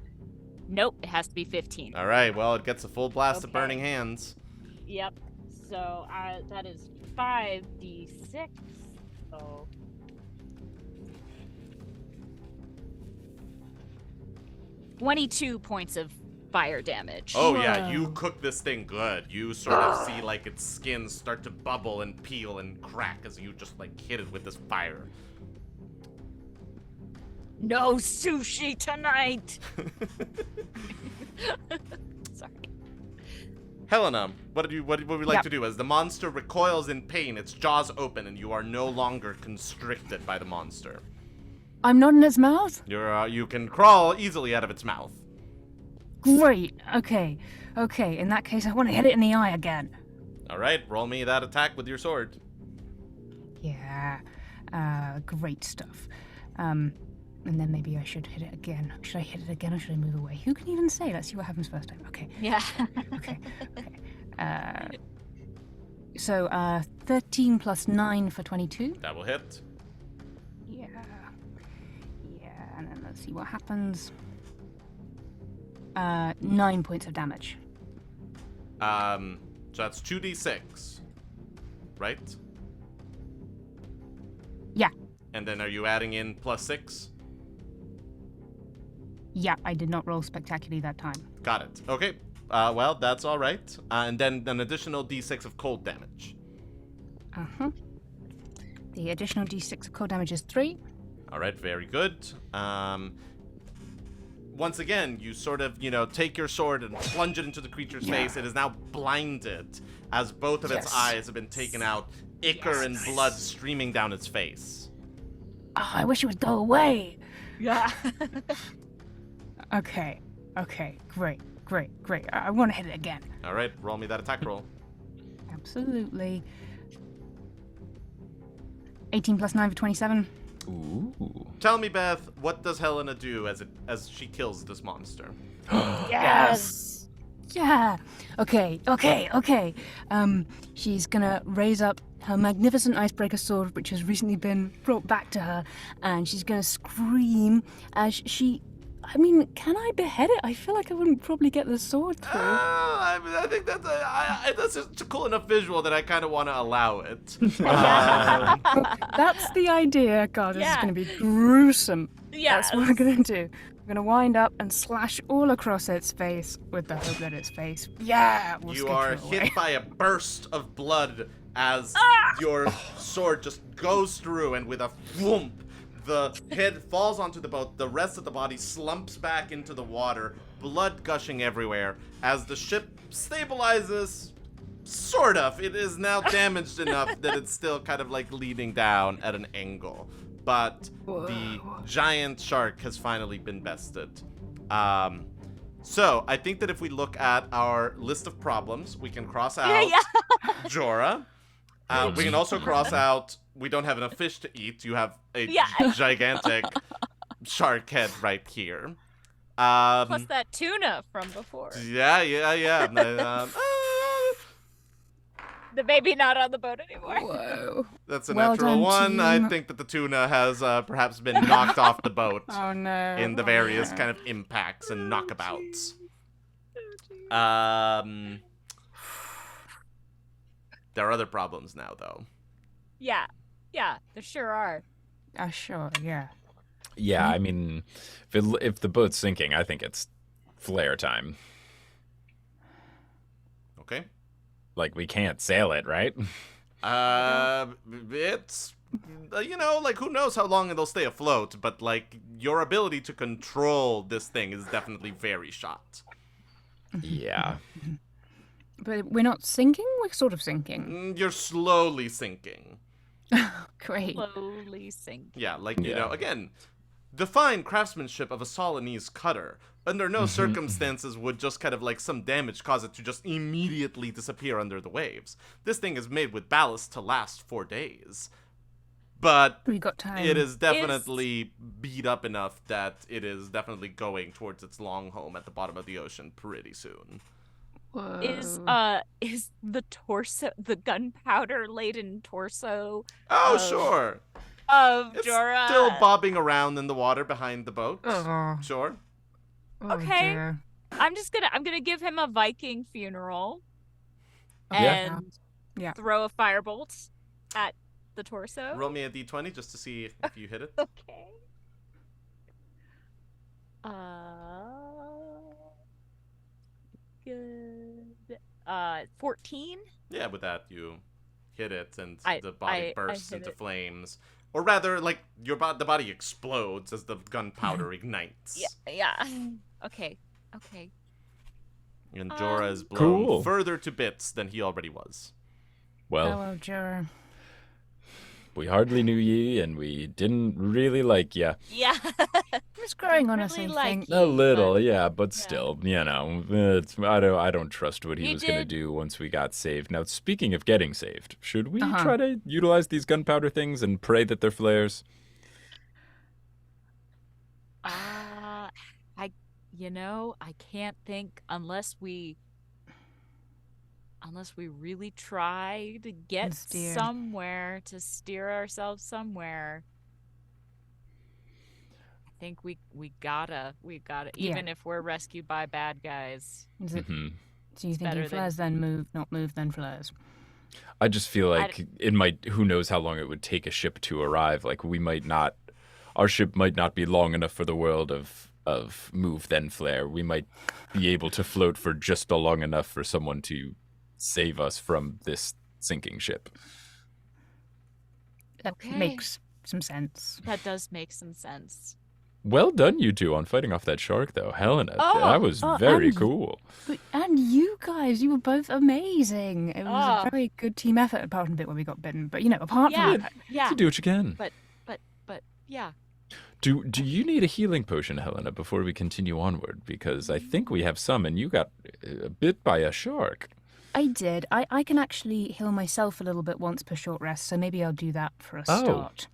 Nope, it has to be 15. All right, well, it gets a full blast of Okay. burning hands. Yep. So that is 5d6. So 22 points of fire damage. Oh yeah, Whoa. you cook this thing good. You sort of see its skin start to bubble and peel and crack as you just hit it with this fire. No sushi tonight. Sorry. Helena, what would we like Yep. to do? As the monster recoils in pain, its jaws open and you are no longer constricted by the monster. I'm not in its mouth? You can crawl easily out of its mouth. Great. Okay. In that case, I want to hit it in the eye again. All right, roll me that attack with your sword. Yeah. Great stuff. And then maybe I should hit it again. Should I hit it again or should I move away? Who can even say? Let's see what happens first time. Okay. Yeah. Okay. So 13 plus 9 for 22. That will hit. Yeah. And then let's see what happens. 9 points of damage. So that's 2d6, right? Yeah. And then are you adding in +6? Yeah, I did not roll spectacularly that time. Got it. Okay. Well, that's all right. And then an additional d6 of cold damage. Uh-huh. The additional d6 of cold damage is 3. All right, very good. Once again, you sort of, take your sword and plunge it into the creature's face. It is now blinded as both of its Yes. eyes have been taken out, ichor and blood streaming down its face. Oh, I wish it would go away. Yeah. Okay. Great. I want to hit it again. All right, roll me that attack roll. Absolutely. 18 plus 9 for 27. Ooh. Tell me, Beth, what does Helena do as she kills this monster? Yes. Yeah. Okay. She's gonna raise up her magnificent icebreaker sword, which has recently been brought back to her, and she's gonna scream as she. I mean, can I behead it? I feel like I wouldn't probably get the sword through. I think that's just a cool enough visual that I kind of want to allow it. That's the idea. God, this is Yeah. gonna be gruesome. Yes. That's what we're gonna do. We're gonna wind up and slash all across its face with the hope that its face. Yeah. Will You scare are it away. hit by a burst of blood as your sword just goes through, and with a thwomp, the head falls onto the boat. The rest of the body slumps back into the water, blood gushing everywhere. As the ship stabilizes, sort of. It is now damaged enough that it's still kind of like leaning down at an angle. But the giant shark has finally been bested. So I think that if we look at our list of problems, we can cross out Jorah. We can also cross out, we don't have enough fish to eat. You have a gigantic shark head right here. Plus that tuna from before. Yeah. The baby not on the boat anymore. Whoa. That's a Well natural done, one. I team. think that the tuna has perhaps been knocked off the boat Oh no. in the various kind of impacts and knockabouts. There are other problems now, though. Yeah, there sure are. Sure, yeah. Yeah, I mean, if the boat's sinking, I think it's flare time. Okay. Like, we can't sail it, right? It's, like, who knows how long it'll stay afloat, but, like, your ability to control this thing is definitely very shot. Yeah. But we're not sinking? We're sort of sinking. You're slowly sinking. Great. Slowly sink. Yeah, like, Yeah. again, the fine craftsmanship of a Solinese cutter. Under no circumstances would just kind of like some damage cause it to just immediately disappear under the waves. This thing is made with ballast to last 4 days. But We got time. it is definitely beat up enough that it is definitely going towards its long home at the bottom of the ocean pretty soon. Whoa. Is the torso, the gunpowder laden torso Oh, of sure. of It's Jorah still bobbing around in the water behind the boat. Oh. Sure. Oh, Okay. dear. I'm gonna give him a Viking funeral Yeah. and Yeah. throw a firebolt at the torso. Roll me a d20 just to see if you hit it. Okay. 14. Yeah, with that you hit it, and I the body hit bursts into it. flames, or rather, like the body explodes as the gunpowder ignites. Yeah. Okay. And Jorah is blown Cool. further to bits than he already was. Well, Hello, Jorah. we hardly knew ye, and we didn't really like ya. Yeah. It's growing on us, Really I like think. you. A little, but- yeah, but yeah. still, I don't trust what he You was going to did- do once we got saved. Now, speaking of getting saved, should we Uh-huh. try to utilize these gunpowder things and pray that they're flares? I can't think unless we really try to get Steer. somewhere, to steer ourselves somewhere. I think we gotta even if we're rescued by bad guys. Is it, hmm so you better thinking flares then move, not move then flares? I just feel like it might, who knows how long it would take a ship to arrive. Like, our ship might not be long enough for the world of move then flare. We might be able to float for just long enough for someone to save us from this sinking ship. That Okay. makes some sense. That does make some sense. Well done, you two, on fighting off that shark, though. Helena, Oh, that was oh, very and- cool. And you guys, you were both amazing. It was Oh. a very good team effort, apart from the bit where we got bitten. But, apart Yeah. from that, Yeah. You do what you can. But yeah. Do you need a healing potion, Helena, before we continue onward? Because I think we have some, and you got bit by a shark. I did. I can actually heal myself a little bit once per short rest, so maybe I'll do that for a Oh. start.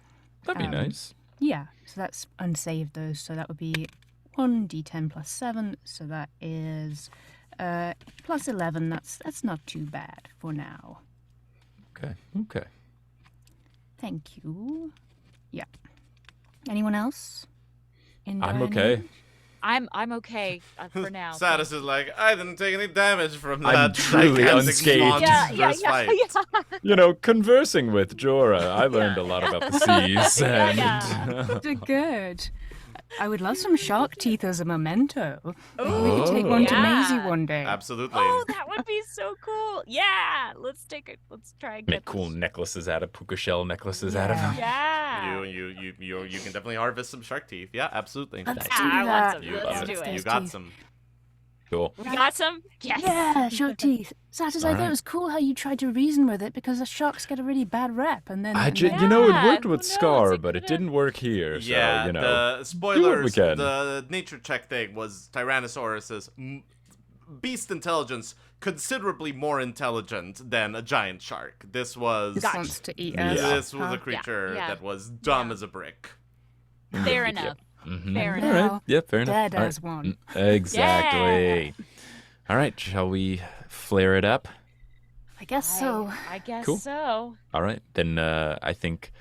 That'd be Um, nice. Yeah, so that's unsaved those. So that would be 1d10 plus 7. So that is Plus 11, that's not too bad for now. Okay. Thank you. Yeah. Anyone else? In I'm dire okay. need? I'm okay for now. Satus is like, I didn't take any damage from I'm that truly gigantic unscathed. monstrous fight. You know, conversing with Jorah, I learned a lot about the seas. And... Good. I would love some shark teeth as a memento. Maybe we could take Oh. one to Yeah. Maisie one day. Absolutely. Oh, that would be so cool. Yeah, let's try and Make get cool this. necklaces out of puka shell necklaces out of them. Yeah. You can definitely harvest some shark teeth. Yeah, absolutely. Let's Yeah, do I want that. some. You, Let's you- do it. you got some. Cool. We got some? Yes. Yeah, shark teeth. Satus, I thought Alright. it was cool how you tried to reason with it because the sharks get a really bad rep, and then. and then- You know, it Yeah, worked who with knows? Scar, It but it could've- didn't work here. So, Yeah, you know. the spoilers, can. the nature check thing was Tyrannosaurus's beast intelligence considerably more intelligent than a giant shark. This was This wants to eat us. Yeah. this was Huh? a creature Yeah. that was dumb Yeah. as a brick. Fair enough. Mhm. Fair All enough. right. Alright, yeah, fair enough. Dead Alright. as one. Exactly. All right, shall we flare it up? I guess so. I guess Cool. so. All right, then I think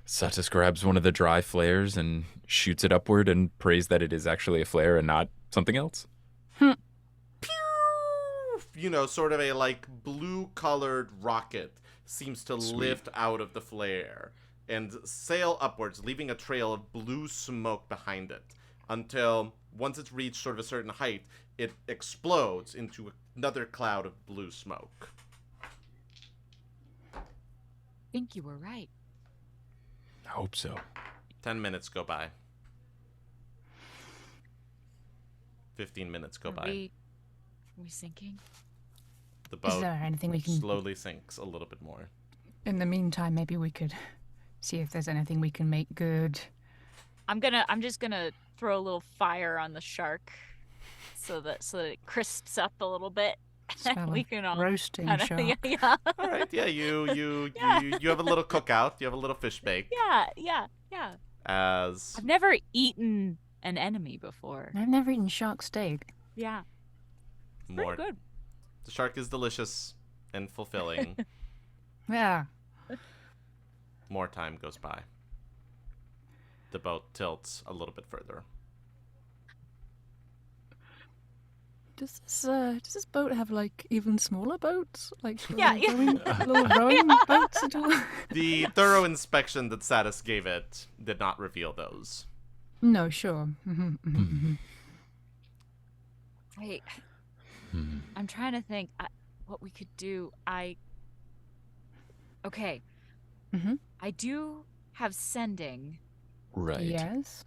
Satus grabs one of the dry flares and shoots it upward and prays that it is actually a flare and not something else. You know, sort of a like blue-colored rocket seems to Sweet. lift out of the flare and sail upwards, leaving a trail of blue smoke behind it until once it's reached sort of a certain height, it explodes into another cloud of blue smoke. I think you were right. I hope so. 10 minutes go by. 15 minutes go Are by. we sinking? The Is boat there anything we can? slowly sinks a little bit more. In the meantime, maybe we could see if there's anything we can make good. I'm just gonna throw a little fire on the shark, so that it crisps up a little bit. Smell We of can all roasting kinda, shark. yeah, All right, yeah, you have a little cookout. You have a little fish bake. yeah. As I've never eaten an enemy before. I've never eaten shark steak. Yeah, more, pretty good. the shark is delicious and fulfilling. Yeah. More time goes by. The boat tilts a little bit further. Does this boat have like even smaller boats? Like Yeah, little yeah. rowing, little rowing boats at all? The thorough inspection that Satus gave it did not reveal those. No, sure. Wait, Hmm. I'm trying to think what we could do. Okay. Mhm. I do have sending. Right. Yes.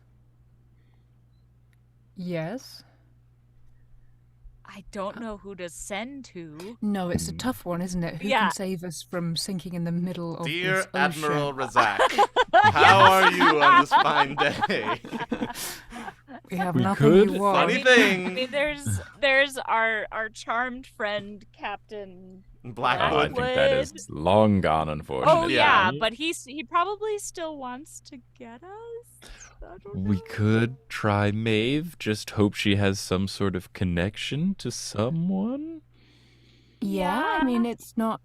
Yes. I don't know who to send to. No, it's a tough one, isn't it? Who Yeah. can save us from sinking in the middle of Dear this ocean? Admiral Razac, how are you on this fine day? We have We nothing could. you want. Funny I thing, mean, there's our charmed friend Captain. Oh, I Blackwood. think that is long gone, Oh unfortunately. yeah, but he probably still wants to get us. I don't We know. could try Maeve, just hope she has some sort of connection to someone. Yeah, I mean, it's not.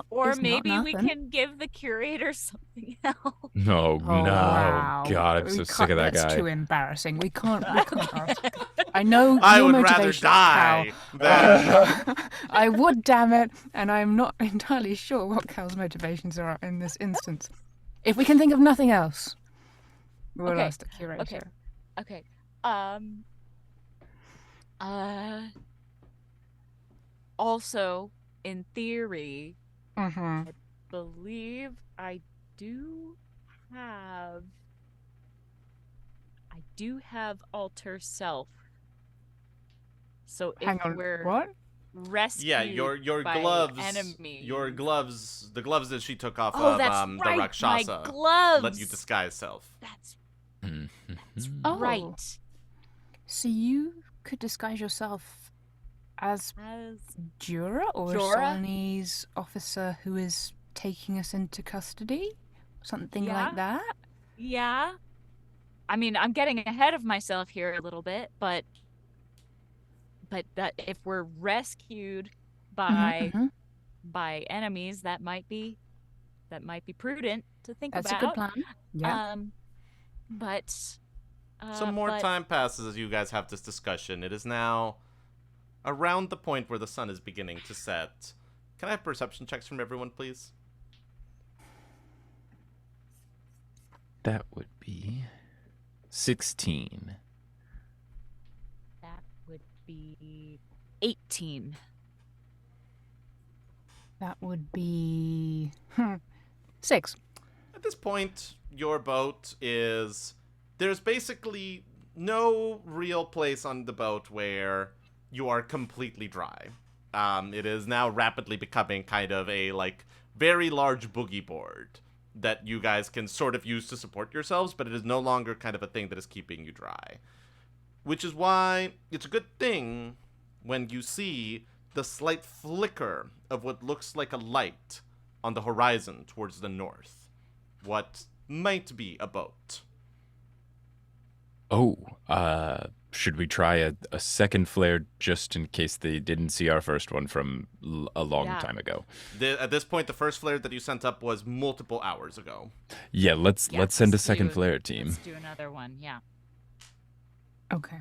Or it's not maybe we nothing. can give the curator something else. No, Oh, no. wow. God, I'm We so can't- sick of that that's guy. too embarrassing. We can't ask. I know I your would rather motivations, die Cal. than. I would, damn it, and I'm not entirely sure what Cal's motivations are in this instance. If we can think of nothing else, we'll Okay, ask the curator. Okay. Also, in theory, Mm-hmm. believe I do have alter self. So if Hang on. we're What? rescued Yeah, your by gloves. enemies. Your gloves. The gloves that she took off Oh, of that's the right. Rakshasa My gloves. let you disguise self. That's Mhm. Oh. right. So you could disguise yourself as As Jorah or a Jorah? Solinese officer who is taking us into custody? Something Yeah. like that? yeah. I mean, I'm getting ahead of myself here a little bit, but but that if we're rescued Mm-hmm. by enemies, that might be prudent to think That's a about. good plan. Yeah. But Some more but time passes as you guys have this discussion. It is now around the point where the sun is beginning to set. Can I have perception checks from everyone, please? That would be 16. that would be 18. That would be 6. At this point, your boat is... There's basically no real place on the boat where you are completely dry. It is now rapidly becoming kind of a, like, very large boogie board that you guys can sort of use to support yourselves, but it is no longer kind of a thing that is keeping you dry. Which is why it's a good thing when you see the slight flicker of what looks like a light on the horizon towards the north. What might be a boat. Oh, should we try a second flare just in case they didn't see our first one from a long Yeah. time ago? At this point, the first flare that you sent up was multiple hours ago. Yeah, let's send a let's second do- flare team. Let's do another one. Yeah. Okay.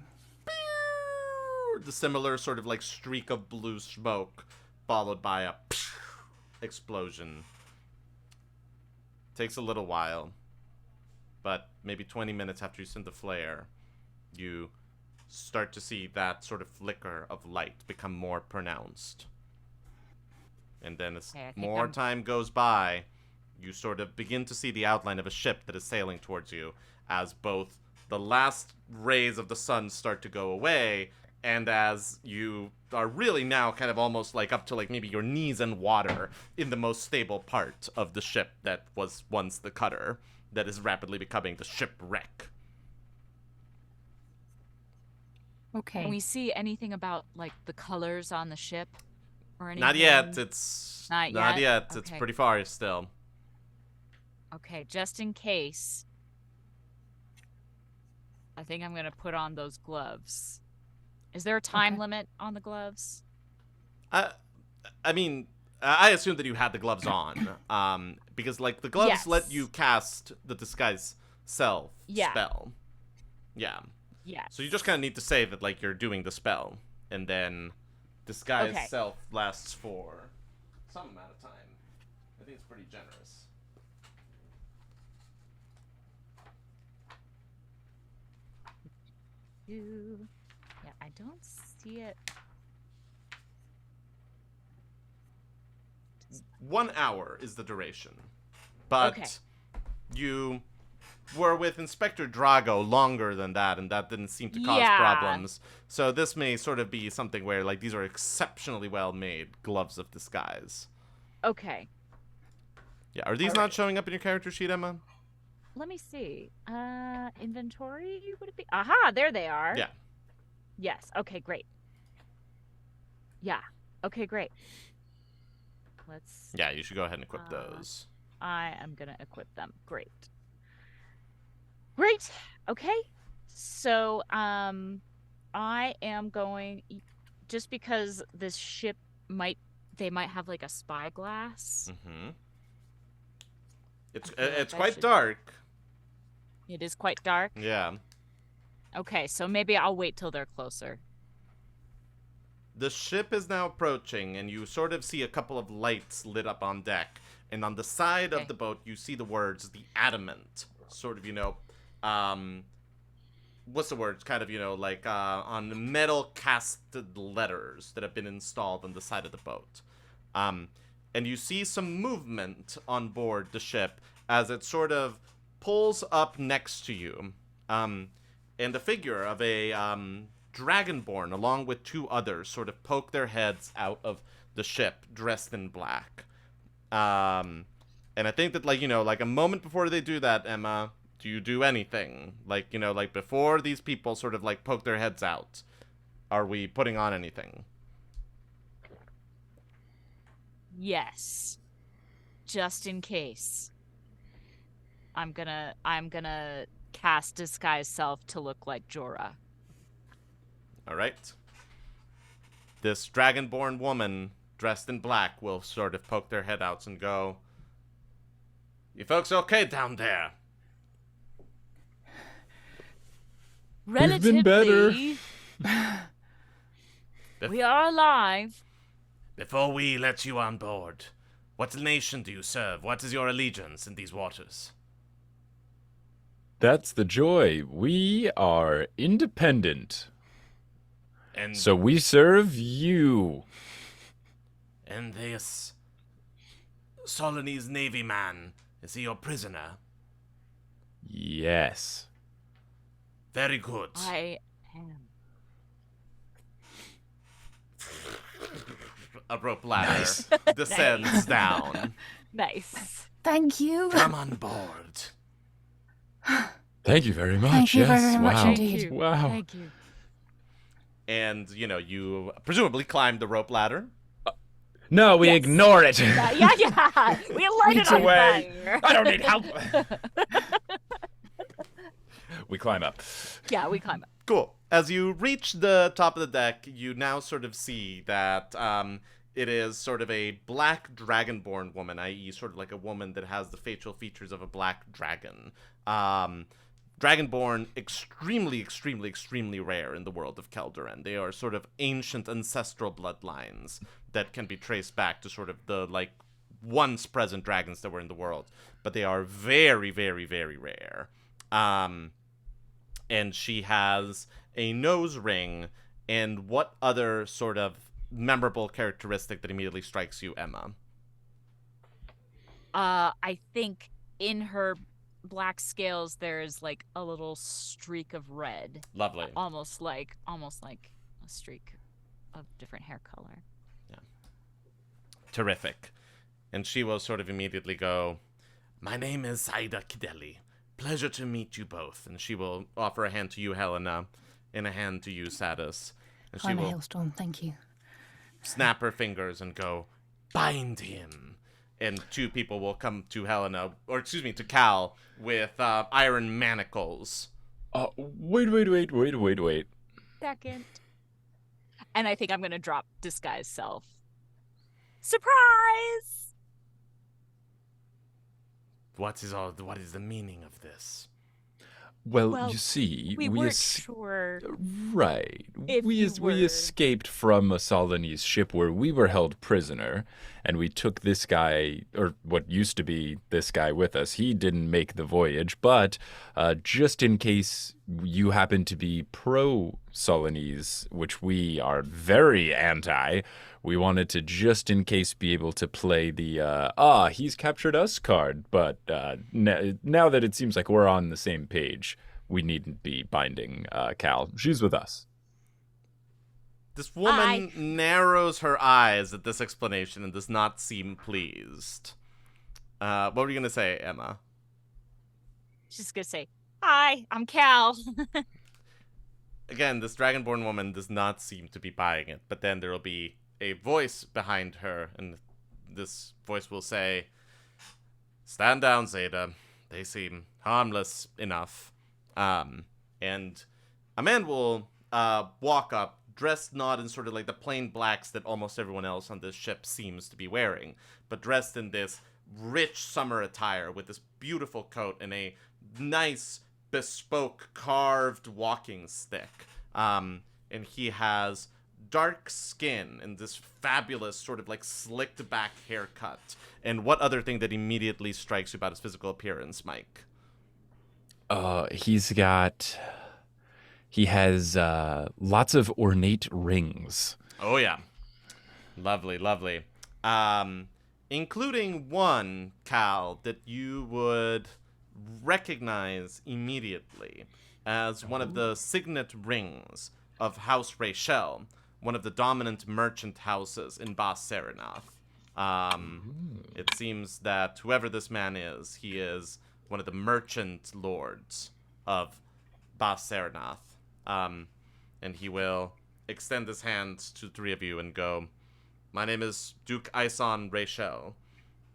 The similar sort of like streak of blue smoke followed by a explosion. Takes a little while, but maybe 20 minutes after you send the flare, you start to see that sort of flicker of light become more pronounced. And then as Okay, I think more I'm- time goes by, you sort of begin to see the outline of a ship that is sailing towards you as both the last rays of the sun start to go away and as you are really now kind of almost like up to like maybe your knees in water in the most stable part of the ship that was once the cutter that is rapidly becoming the shipwreck. Okay. Can we see anything about like the colors on the ship or anything? Not yet. It's Not not yet? yet. It's Okay. pretty far still. Okay, just in case. I think I'm gonna put on those gloves. Is there a time Okay. limit on the gloves? I mean, I assume that you had the gloves on, because like the gloves let Yes. you cast the disguise self Yeah. spell. Yeah. Yeah. So you just kind of need to say that like you're doing the spell, and then disguise Okay. self lasts for some amount of time. I think it's pretty generous. Yeah, I don't see it. 1 hour is the duration, but Okay. you were with Inspector Drago longer than that, and that didn't seem to cause Yeah. problems. So this may sort of be something where like these are exceptionally well made gloves of disguise. Okay. Yeah, are these All not right. showing up in your character sheet, Emma? Let me see. Inventory, would it be? Aha, there they are. Yeah. Yes. Okay, great. Yeah. Okay, great. Let's. Yeah, you should go ahead and equip Uh, those. I am gonna equip them. Great. Great. Okay. So, I am going just because this ship they might have like a spyglass. Mm-hmm. It's I feel like it's I quite should- dark. It is quite dark. Yeah. Okay, so maybe I'll wait till they're closer. The ship is now approaching, and you sort of see a couple of lights lit up on deck. And on the side Okay. of the boat, you see the words, the adamant. Sort of, what's the word? Kind of, like on metal casted letters that have been installed on the side of the boat. And you see some movement on board the ship as it sort of pulls up next to you. And the figure of a dragonborn, along with two others, sort of poke their heads out of the ship, dressed in black. And I think that, like a moment before they do that, Emma, do you do anything? Like before these people sort of, like, poke their heads out, are we putting on anything? Yes. Just in case. I'm gonna cast disguise self to look like Jorah. All right. this dragonborn woman dressed in black will sort of poke their head out and go, "You folks okay down there?" We've been better. We are alive. Before we let you on board, what nation do you serve? What is your allegiance in these waters? That's the joy. We are independent. And So we serve you. And this Solinese Navy man, is he your prisoner? Yes. Very good. I am. A rope ladder Nice. descends down. Nice. Thank you. Come on board. Thank you very much. Thank you yes. very much wow. indeed. Wow. Thank you. And, you presumably climb the rope ladder. No, we Yes. ignore it. Yeah. We light it on away. fire. I don't need help. We climb up. Yeah, we climb up. Cool. As you reach the top of the deck, you now sort of see that it is sort of a black dragonborn woman, i.e. sort of like a woman that has the facial features of a black dragon. Dragonborn, extremely, extremely, extremely rare in the world of Keldoran. They are sort of ancient ancestral bloodlines that can be traced back to sort of the, once present dragons that were in the world. But they are very, very, very rare. And she has a nose ring. And what other sort of memorable characteristic that immediately strikes you, Emma? I think in her black scales there's like a little streak of red. Lovely. Almost like a streak of different hair color. Terrific. And she will sort of immediately go, "My name is Zaida Kideli. Pleasure to meet you both." And she will offer a hand to you, Helena, and a hand to you, Satus. And she I'm a will hailstorm, thank you. snap her fingers and go, "Bind him." And two people will come to Helena, or excuse me, to Cal, with iron manacles. Wait. Second. And I think I'm gonna drop disguise self. Surprise! What is the meaning of this? Well, you see, We weren't sure. Right. If you We were- escaped from a Solinese ship where we were held prisoner, and we took this guy, or what used to be this guy, with us. He didn't make the voyage, but just in case you happen to be pro-Solinese, which we are very anti, we wanted to just in case be able to play the he's captured us card. But now that it seems like we're on the same page, we needn't be binding Cal. She's with us. This woman narrows her eyes at this explanation and does not seem pleased. What were you going to say, Emma? She's gonna say, "Hi, I'm Cal." Again, this dragonborn woman does not seem to be buying it, but then there will be a voice behind her, and this voice will say, "Stand down, Zeta. They seem harmless enough." And a man will walk up, dressed not in sort of like the plain blacks that almost everyone else on this ship seems to be wearing, but dressed in this rich summer attire with this beautiful coat and a nice bespoke carved walking stick. And he has dark skin and this fabulous sort of like slicked back haircut. And what other thing that immediately strikes you about his physical appearance, Mike? He has lots of ornate rings. Oh, yeah. Lovely. Including one, Cal, that you would recognize immediately as one of the signet rings of House Rachel, one of the dominant merchant houses in Bas Seranath. It seems that whoever this man is, he is one of the merchant lords of Bas Seranath. And he will extend his hand to the three of you and go, "My name is Duke Ison Rachel.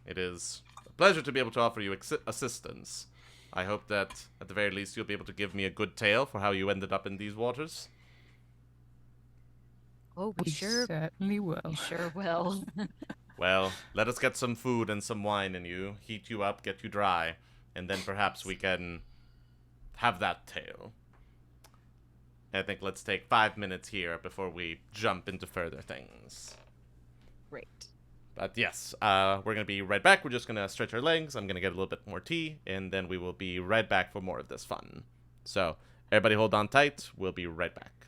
It is a pleasure to be able to offer you assistance. I hope that, at the very least, you'll be able to give me a good tale for how you ended up in these waters." Oh, We certainly will. we sure will. Well, let us get some food and some wine in you, heat you up, get you dry, and then perhaps we can have that tale. I think let's take 5 minutes here before we jump into further things. Great. But yes, we're going to be right back. We're just going to stretch our legs. I'm going to get a little bit more tea, and then we will be right back for more of this fun. So, everybody hold on tight. We'll be right back.